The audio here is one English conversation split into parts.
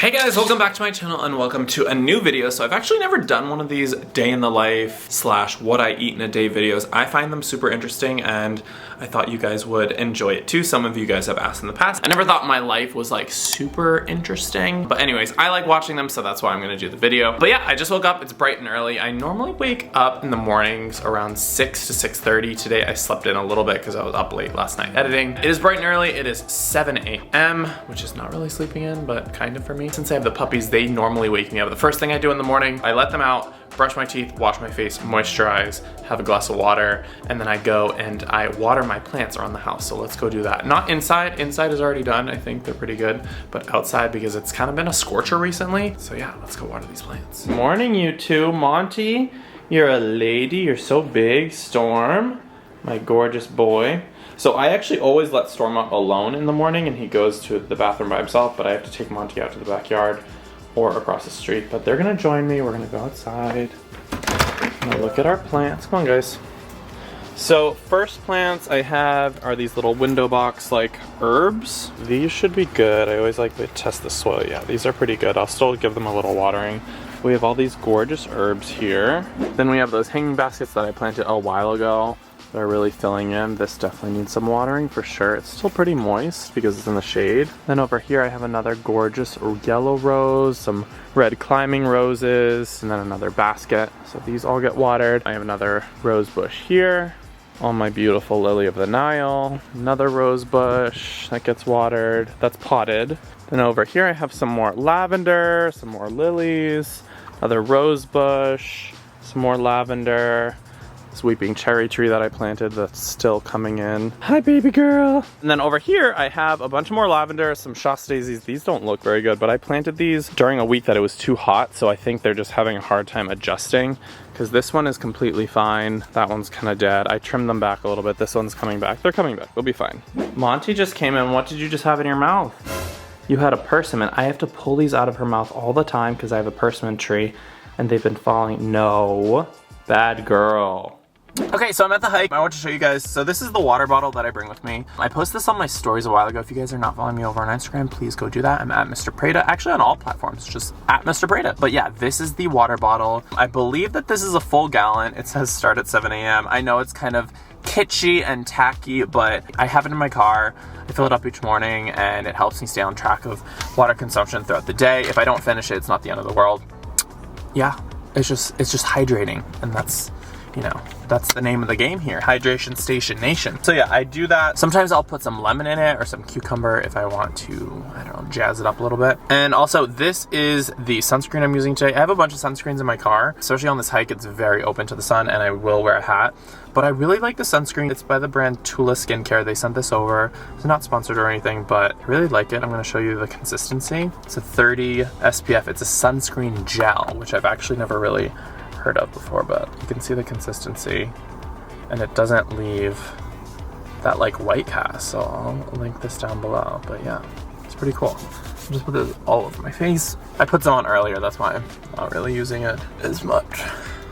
Hey guys, welcome back to my channel and welcome to a new video. So I've actually never done one of these day in the life / what I eat in a day videos. I find them super interesting and I thought you guys would enjoy it too. Some of you guys have asked in the past. I never thought my life was like super interesting, but anyways, I like watching them, so that's why I'm gonna do the video. But yeah, I just woke up, it's bright and early. I normally wake up in the mornings around 6 to 6:30. Today I slept in a little bit because I was up late last night editing. It is bright and early, it is 7 a.m., which is not really sleeping in, but kind of for me. Since I have the puppies, they normally wake me up. The first thing I do in the morning, I let them out, brush my teeth, wash my face, moisturize, have a glass of water, and then I go and I water my plants around the house. So let's go do that. Not inside, inside is already done. I think they're pretty good, but outside because it's kind of been a scorcher recently. So yeah, let's go water these plants. Morning, you two. Monty, you're a lady, you're so big. Storm, my gorgeous boy. So I actually always let Storm up alone in the morning and he goes to the bathroom by himself, but I have to take Monty out to the backyard or across the street. But they're gonna join me, we're gonna go outside. Now look at our plants, come on guys. So first plants I have are these little window box like herbs. These should be good, I always like to test the soil. Yeah, these are pretty good, I'll still give them a little watering. We have all these gorgeous herbs here. Then we have those hanging baskets that I planted a while ago. They're really filling in. This definitely needs some watering for sure. It's still pretty moist because it's in the shade. Then over here I have another gorgeous yellow rose, some red climbing roses, and then another basket. So these all get watered. I have another rose bush here. All my beautiful lily of the Nile. Another rose bush that gets watered. That's potted. Then over here I have some more lavender, some more lilies, another rose bush, some more lavender. This weeping cherry tree that I planted that's still coming in. Hi, baby girl. And then over here, I have a bunch more lavender, some Shasta daisies. These don't look very good, but I planted these during a week that it was too hot, so I think they're just having a hard time adjusting because this one is completely fine. That one's kind of dead. I trimmed them back a little bit. This one's coming back. They're coming back. They'll be fine. Monty just came in. What did you just have in your mouth? You had a persimmon. I have to pull these out of her mouth all the time because I have a persimmon tree and they've been falling. No, bad girl. Okay, so I'm at the hike. I want to show you guys. So this is the water bottle that I bring with me. I posted this on my stories a while ago. If you guys are not following me over on Instagram, please go do that. I'm at Mr. Preda. Actually on all platforms, just at Mr. Preda. But yeah, this is the water bottle. I believe that this is a full gallon. It says start at 7 a.m. I know it's kind of kitschy and tacky, but I have it in my car. I fill it up each morning and it helps me stay on track of water consumption throughout the day. If I don't finish it, it's not the end of the world. Yeah, it's just hydrating, and that's, you know, that's the name of the game here, Hydration Station Nation. So yeah, I do that. Sometimes I'll put some lemon in it or some cucumber if I want to, I don't know, jazz it up a little bit. And also this is the sunscreen I'm using today. I have a bunch of sunscreens in my car, especially on this hike. It's very open to the sun and I will wear a hat. But I really like the sunscreen. It's by the brand Tula Skincare. They sent this over. It's not sponsored or anything, but I really like it. I'm gonna show you the consistency. It's a 30 SPF. It's a sunscreen gel, which I've actually never really heard of before, but you can see the consistency and it doesn't leave that like white cast. So I'll link this down below, but yeah, it's pretty cool. I'll just put this all over my face. I put some on earlier, that's why I'm not really using it as much.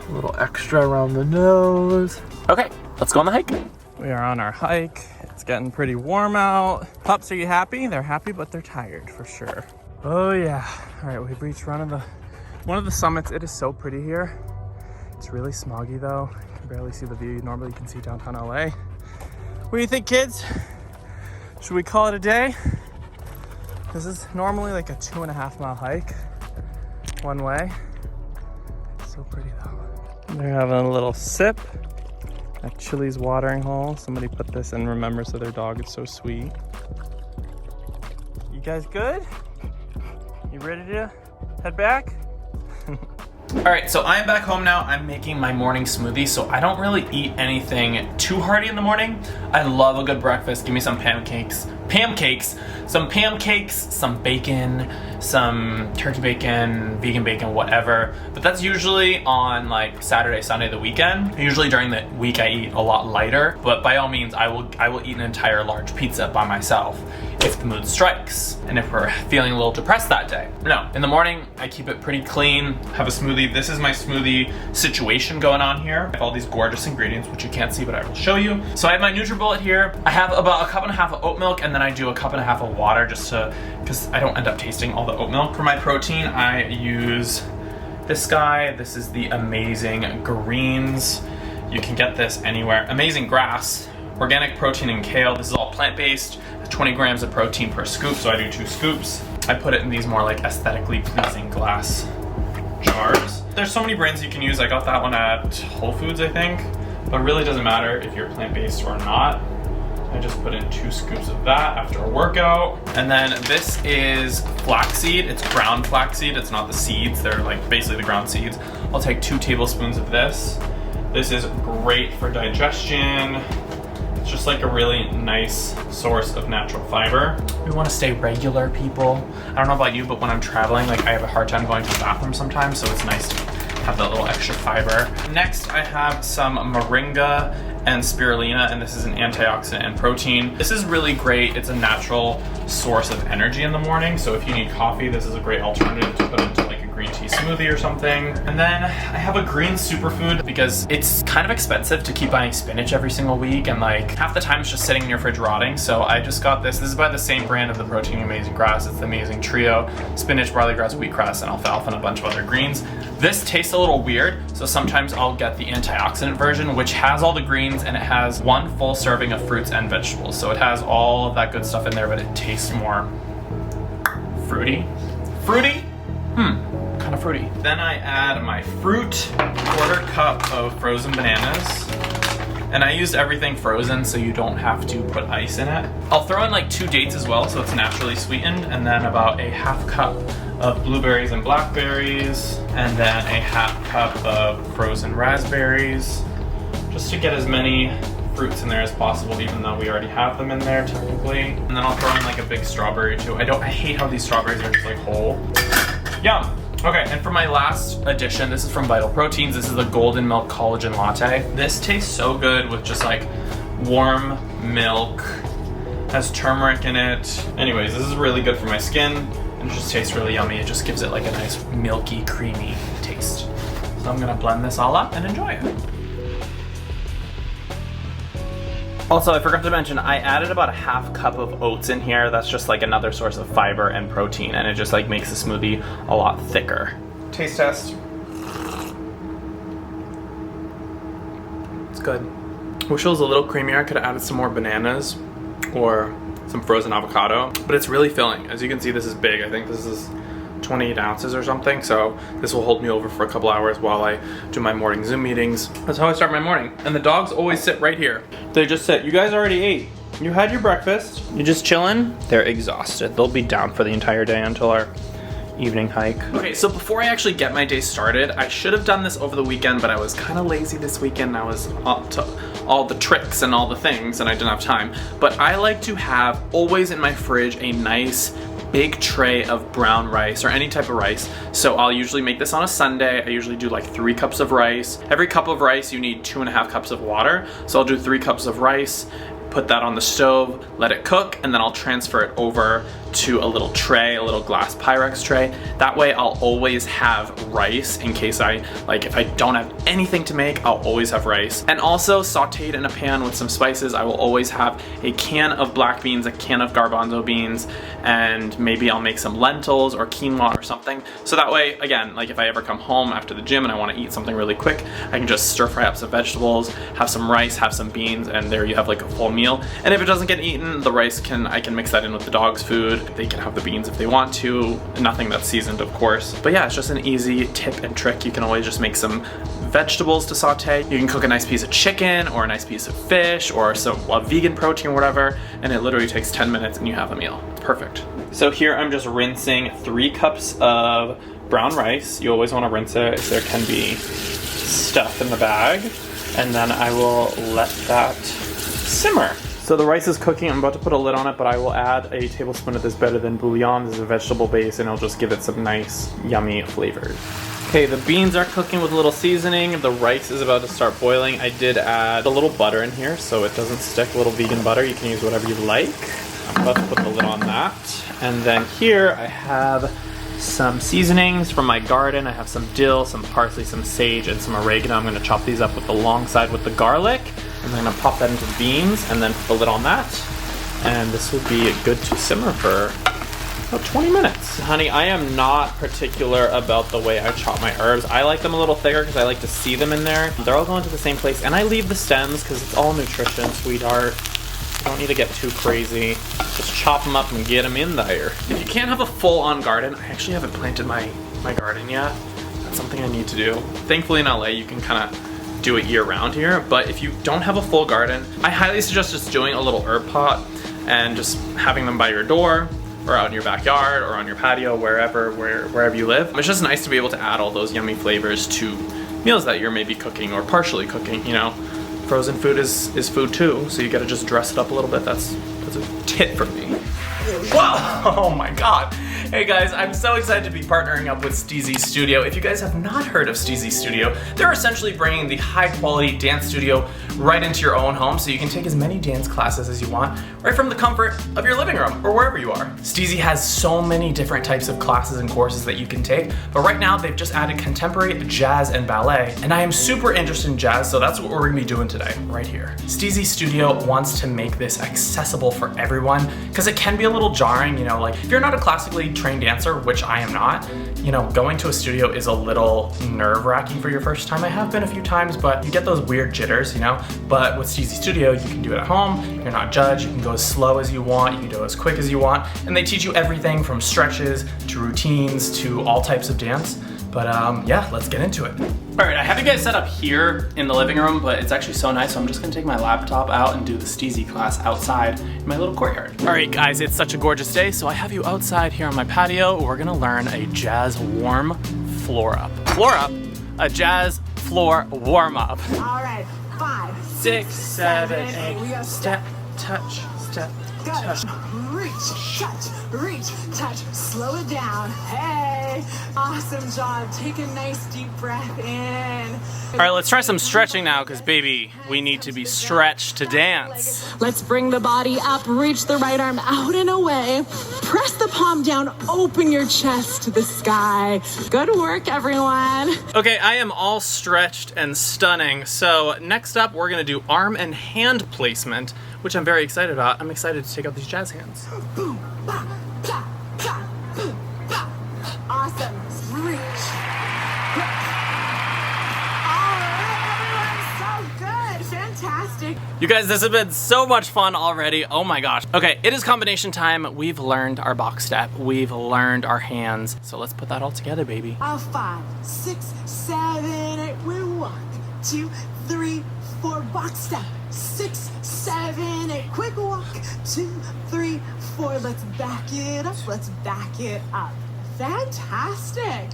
A little extra around the nose. Okay, let's go on the hike. We are on our hike. It's getting pretty warm out. Pups, are you happy? They're happy, but they're tired for sure. Oh yeah. All right, we've reached one of the summits. It is so pretty here. It's really smoggy though. You can barely see the view you normally can see downtown LA. What do you think, kids? Should we call it a day? This is normally like a 2.5 mile hike one way. So pretty though. They're having a little sip at Chili's watering hole. Somebody put this in remembrance of their dog. It's so sweet. You guys good? You ready to head back? All right, so I'm back home now. I'm making my morning smoothie, so I don't really eat anything too hearty in the morning. I love a good breakfast. Give me some pancakes, some bacon, some turkey bacon, vegan bacon, whatever. But that's usually on like Saturday, Sunday, the weekend. Usually during the week I eat a lot lighter, but by all means I will eat an entire large pizza by myself if the mood strikes and if we're feeling a little depressed that day. No, in the morning I keep it pretty clean, have a smoothie. This is my smoothie situation going on here. I have all these gorgeous ingredients, which you can't see, but I will show you. So I have my NutriBullet here. I have about a cup and a half of oat milk, and then then I do a cup and a half of water just to, because I don't end up tasting all the oat milk. For my protein, I use this guy. This is the Amazing Greens. You can get this anywhere. Amazing Grass, organic protein and kale. This is all plant-based, 20 grams of protein per scoop, so I do 2 scoops. I put it in these more like aesthetically pleasing glass jars. There's so many brands you can use. I got that one at Whole Foods, I think, but it really doesn't matter if you're plant-based or not. I just put in 2 scoops of that after a workout. And then this is flaxseed. It's ground flaxseed. It's not the seeds. They're like basically the ground seeds. I'll take 2 tablespoons of this. This is great for digestion. It's just like a really nice source of natural fiber. We want to stay regular, people. I don't know about you, but when I'm traveling, like I have a hard time going to the bathroom sometimes, so it's nice to have that little extra fiber. Next, I have some moringa and spirulina, and this is an antioxidant and protein. This is really great. It's a natural source of energy in the morning, so if you need coffee, this is a great alternative to put into like a green tea smoothie or something. And then I have a green superfood because it's kind of expensive to keep buying spinach every single week, and like half the time it's just sitting in your fridge rotting. So I just got this. This is by the same brand of the Protein Amazing Grass. It's the Amazing Trio: spinach, barley grass, wheatgrass, and alfalfa, and a bunch of other greens. This tastes a little weird, so sometimes I'll get the antioxidant version, which has all the greens and it has 1 full serving of fruits and vegetables. So it has all of that good stuff in there, but it tastes more fruity. Fruity? Kind of fruity. Then I add my fruit, 1/4 cup of frozen bananas. And I used everything frozen, so you don't have to put ice in it. I'll throw in like 2 dates as well, so it's naturally sweetened, and then about a 1/2 cup of blueberries and blackberries, and then a 1/2 cup of frozen raspberries, just to get as many fruits in there as possible, even though we already have them in there technically. And then I'll throw in like a big strawberry too. I hate how these strawberries are just like whole. Yum. Okay, and for my last addition, this is from Vital Proteins. This is the Golden Milk Collagen Latte. This tastes so good with just like warm milk. Has turmeric in it. Anyways, this is really good for my skin, and it just tastes really yummy. It just gives it like a nice milky, creamy taste. So I'm gonna blend this all up and enjoy it. Also, I forgot to mention, I added about a 1/2 cup of oats in here. That's just like another source of fiber and protein, and it just like makes the smoothie a lot thicker. Taste test. It's good. Wish it was a little creamier. I could have added some more bananas or some frozen avocado, but it's really filling. As you can see, this is big. I think this is 28 ounces or something, so this will hold me over for a couple hours while I do my morning Zoom meetings. That's how I start my morning. And the dogs always sit right here. They just sit. You guys already ate. You had your breakfast. You just chilling? They're exhausted. They'll be down for the entire day until our evening hike. Okay, so before I actually get my day started, I should have done this over the weekend, but I was kind of lazy this weekend. I was up to all the tricks and all the things, and I didn't have time. But I like to have always in my fridge a nice big tray of brown rice or any type of rice. So I'll usually make this on a Sunday. I usually do like 3 cups of rice. Every cup of rice you need 2.5 cups of water. So I'll do 3 cups of rice, put that on the stove, let it cook, and then I'll transfer it over to a little tray, a little glass Pyrex tray. That way I'll always have rice in case if I don't have anything to make, I'll always have rice. And also sauteed in a pan with some spices, I will always have a can of black beans, a can of garbanzo beans, and maybe I'll make some lentils or quinoa or something. So that way, again, like if I ever come home after the gym and I want to eat something really quick, I can just stir fry up some vegetables, have some rice, have some beans, and there you have like a full meal. And if it doesn't get eaten, the rice I can mix that in with the dog's food. They can have the beans if they want to. Nothing that's seasoned, of course. But yeah, it's just an easy tip and trick. You can always just make some vegetables to saute. You can cook a nice piece of chicken or a nice piece of fish or a vegan protein or whatever, and it literally takes 10 minutes and you have a meal. It's perfect. So here I'm just rinsing 3 cups of brown rice. You always want to rinse it if there can be stuff in the bag. And then I will let that simmer. So the rice is cooking. I'm about to put a lid on it, but I will add a tablespoon of this Better Than Bouillon. This is a vegetable base, and it'll just give it some nice, yummy flavors. Okay, the beans are cooking with a little seasoning. The rice is about to start boiling. I did add a little butter in here so it doesn't stick, a little vegan butter. You can use whatever you like. I'm about to put the lid on that. And then here I have some seasonings from my garden. I have some dill, some parsley, some sage, and some oregano. I'm gonna chop these up with the long side with the garlic. And I'm gonna pop that into the beans and then put the lid on that. And this will be good to simmer for about 20 minutes. Honey, I am not particular about the way I chop my herbs. I like them a little thicker because I like to see them in there. They're all going to the same place, and I leave the stems because it's all nutrition, sweetheart. You don't need to get too crazy. Just chop them up and get them in there. If you can't have a full-on garden, I actually haven't planted my garden yet. That's something I need to do. Thankfully in LA, you can kind of do it year-round here, but if you don't have a full garden, I highly suggest just doing a little herb pot and just having them by your door, or out in your backyard, or on your patio, wherever you live. It's just nice to be able to add all those yummy flavors to meals that you're maybe cooking or partially cooking, you know. Frozen food is food too, so you gotta just dress it up a little bit. That's a tip from me. Whoa, oh my God. Hey guys, I'm so excited to be partnering up with STEEZY Studio. If you guys have not heard of STEEZY Studio, they're essentially bringing the high quality dance studio right into your own home so you can take as many dance classes as you want right from the comfort of your living room or wherever you are. STEEZY has so many different types of classes and courses that you can take, but right now they've just added contemporary, jazz, and ballet, and I am super interested in jazz, so that's what we're gonna be doing today, right here. STEEZY Studio wants to make this accessible for everyone because it can be a little jarring, you know, like if you're not a classically trained dancer, which I am not, you know, going to a studio is a little nerve-wracking for your first time. I have been a few times, but you get those weird jitters, you know, but with STEEZY Studio, you can do it at home, you're not judged, you can go as slow as you want, you can go as quick as you want, and they teach you everything from stretches to routines to all types of dance. But yeah, let's get into it. All right, I have you guys set up here in the living room, but it's actually so nice, so I'm just gonna take my laptop out and do the STEEZY class outside in my little courtyard. All right, guys, it's such a gorgeous day, so I have you outside here on my patio. We're gonna learn a jazz warm floor up. Floor up, a jazz floor warm up. All right, 5, 6, 7, 8, we go step, touch, step, touch. Reach, touch, slow it down. Hey, awesome job. Take a nice deep breath in. All right, let's try some stretching now, because baby, we need to be stretched to dance. Let's bring the body up, reach the right arm out and away. Press the palm down, open your chest to the sky. Good work, everyone. Okay, I am all stretched and stunning. So next up, we're gonna do arm and hand placement, which I'm very excited about. I'm excited to take out these jazz hands. Boom, ba, pla, pla, boom, ba. Awesome. Reach. All right, everyone, so good. Fantastic. You guys, this has been so much fun already. Oh my gosh. Okay, it is combination time. We've learned our box step. We've learned our hands. So let's put that all together, baby. 5, 6, 7, 8. We walk. 2, 3, 4. Box step. 6, 7, 8. Quick walk. 2, 3, 4. Let's back it up. Let's back it up. Fantastic.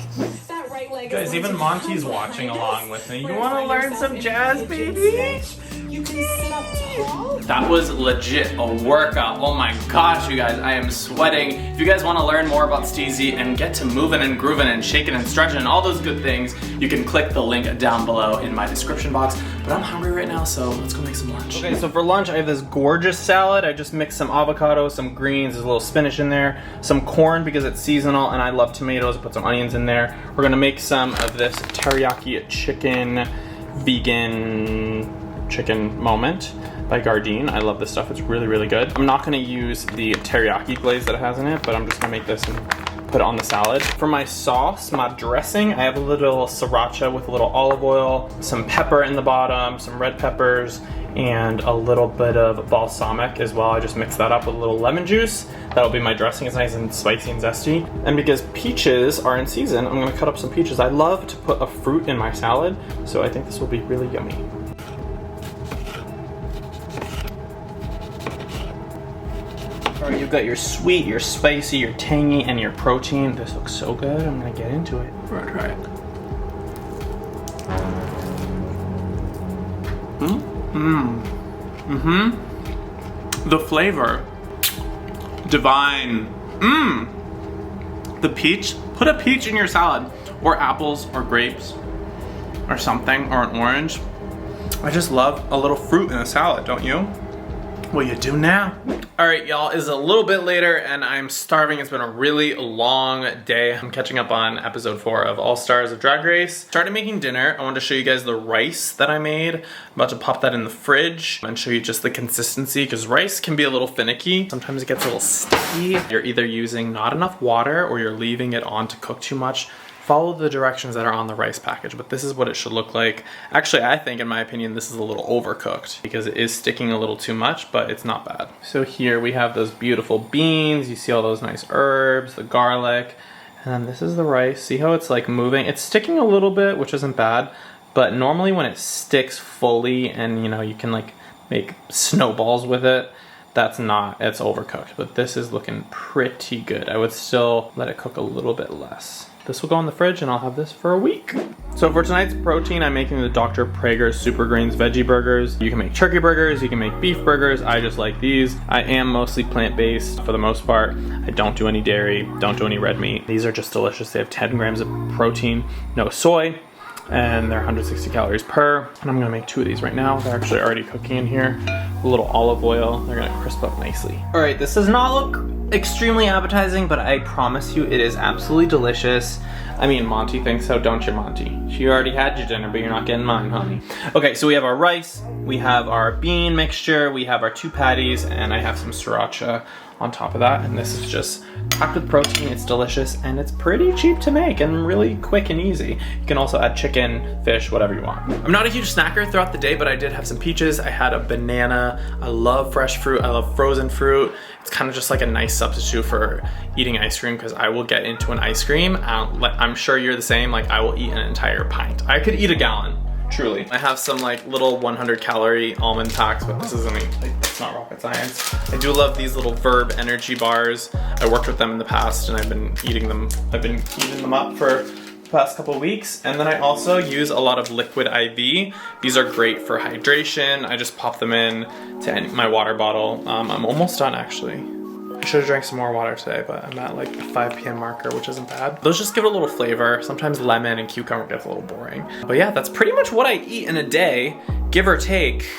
That right leg. Guys, even Monty's watching along with me. You want to learn some jazz, baby? You can sit up tall. That was legit a workout. Oh my gosh, you guys, I am sweating. If you guys want to learn more about STEEZY and get to moving and grooving and shaking and stretching and all those good things, you can click the link down below in my description box. But I'm hungry right now, so let's go make some lunch. Okay, so for lunch, I have this gorgeous salad. I just mixed some avocado, some greens, there's a little spinach in there, some corn because it's seasonal, and I love tomatoes. I put some onions in there. We're gonna make some of this teriyaki chicken, vegan chicken moment by Gardein. I love this stuff, it's really, really good. I'm not gonna use the teriyaki glaze that it has in it, but I'm just gonna make this and put it on the salad. For my sauce, my dressing, I have a little sriracha with a little olive oil, some pepper in the bottom, some red peppers, and a little bit of balsamic as well. I just mix that up with a little lemon juice. That'll be my dressing. It's nice and spicy and zesty. And because peaches are in season, I'm gonna cut up some peaches. I love to put a fruit in my salad, so I think this will be really yummy. All right, you've got your sweet, your spicy, your tangy, and your protein. This looks so good. I'm gonna get into it. We're gonna try it. The flavor, divine. The peach. Put a peach in your salad, or apples, or grapes, or something, or an orange. I just love a little fruit in a salad, don't you? what you do now. All right, y'all, it's a little bit later and I'm starving. It's been a really long day. I'm catching up on episode 4 of All Stars of Drag Race. Started making dinner. I wanted to show you guys the rice that I made. I'm about to pop that in the fridge and show you just the consistency, because rice can be a little finicky. Sometimes it gets a little sticky. You're either using not enough water or you're leaving it on to cook too much. Follow the directions that are on the rice package, but this is what it should look like. Actually, I think, in my opinion, this is a little overcooked because it is sticking a little too much, but it's not bad. So here we have those beautiful beans. You see all those nice herbs, the garlic, and then this is the rice. See how it's like moving? It's sticking a little bit, which isn't bad, but normally when it sticks fully and you know, you can like make snowballs with it, it's overcooked, but this is looking pretty good. I would still let it cook a little bit less. This will go in the fridge and I'll have this for a week. So for tonight's protein, I'm making the Dr. Prager Super Greens Veggie Burgers. You can make turkey burgers, you can make beef burgers. I just like these. I am mostly plant-based for the most part. I don't do any dairy, don't do any red meat. These are just delicious. They have 10 grams of protein, no soy, and they're 160 calories per. And I'm gonna make 2 of these right now. They're actually already cooking in here. A little olive oil, they're gonna crisp up nicely. All right, this does not look extremely appetizing, but I promise you it is absolutely delicious. I mean, Monty thinks so, don't you, Monty? She already had your dinner, but you're not getting mine, honey. Okay, so we have our rice, we have our bean mixture, we have our 2 patties, and I have some sriracha on top of that, and this is just packed with protein. It's delicious, and it's pretty cheap to make and really quick and easy. You can also add chicken, fish, whatever you want. I'm not a huge snacker throughout the day, but I did have some peaches. I had a banana. I love fresh fruit. I love frozen fruit. It's kind of just like a nice substitute for eating ice cream, because I will get into an ice cream. I'm sure you're the same. Like, I will eat an entire pint. I could eat a gallon. Truly. I have some like little 100 calorie almond packs, but this isn't like, it's not rocket science. I do love these little Verb energy bars. I worked with them in the past and I've been eating them. I've been eating them up for the past couple of weeks. And then I also use a lot of liquid IV. These are great for hydration. I just pop them in to my water bottle. I'm almost done actually. I should have drank some more water today, but I'm at like a 5 p.m. marker, which isn't bad. Those just give it a little flavor. Sometimes lemon and cucumber gets a little boring. But yeah, that's pretty much what I eat in a day, give or take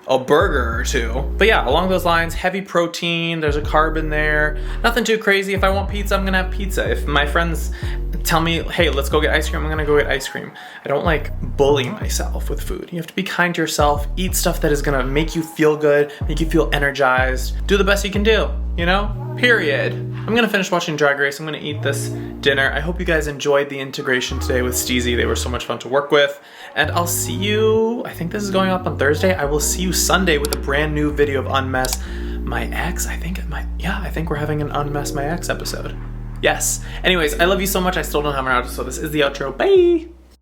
a burger or 2. But yeah, along those lines, heavy protein, there's a carb in there. Nothing too crazy. If I want pizza, I'm gonna have pizza. If my friends tell me, hey, let's go get ice cream, I'm gonna go get ice cream. I don't like bully myself with food. You have to be kind to yourself, eat stuff that is gonna make you feel good, make you feel energized, do the best you can do, you know? Period. I'm gonna finish watching Drag Race. I'm gonna eat this dinner. I hope you guys enjoyed the integration today with STEEZY. They were so much fun to work with. And I'll see you, I think this is going up on Thursday. I will see you Sunday with a brand new video of Unmess My Ex. I think we're having an Unmess My Ex episode. Yes. Anyways, I love you so much. I still don't have an outro, so this is the outro. Bye!